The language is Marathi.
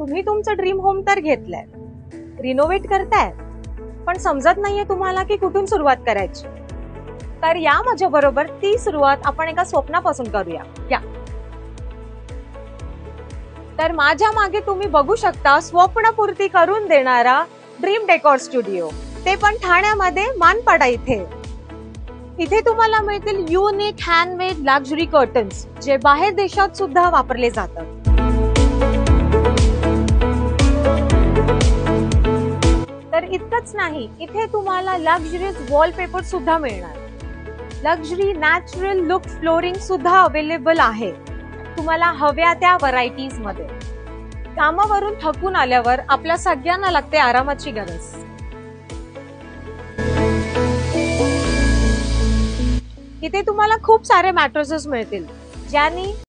तुम्ही तुमचं ड्रीम होम तर घेतलंय, रिनोव्हेट करताय, पण समजत नाहीये तुम्हाला की कुठून सुरुवात करायची. तर या माझ्या बरोबर ती सुरुवात आपण एका स्वप्नापासून करूया. या तर माझ्या मागे तुम्ही बघू शकता स्वप्नपूर्ती करून देणारा ड्रीम डेकोर स्टुडिओ, ते पण ठाण्यामध्ये मानपाडा इथे. इथे तुम्हाला मिळतील युनिक हँडमेड लक्झरी कर्टन्स, जे बाहेर देशात सुद्धा वापरले जातात. तर इतकंच नाही, इथे तुम्हाला लक्झरियस वॉलपेपर सुद्धा मिळणार. लक्झरी नॅचरल लुक फ्लोरिंग सुद्धा अवेलेबल आहे तुम्हाला हव्या त्या व्हरायटीज मध्ये. कामावरून थकून आल्यावर आपल्या सगळ्यांना लागते आरामाची गरज. इथे तुम्हाला खूप सारे मॅट्रेसेस मिळतील, ज्यांनी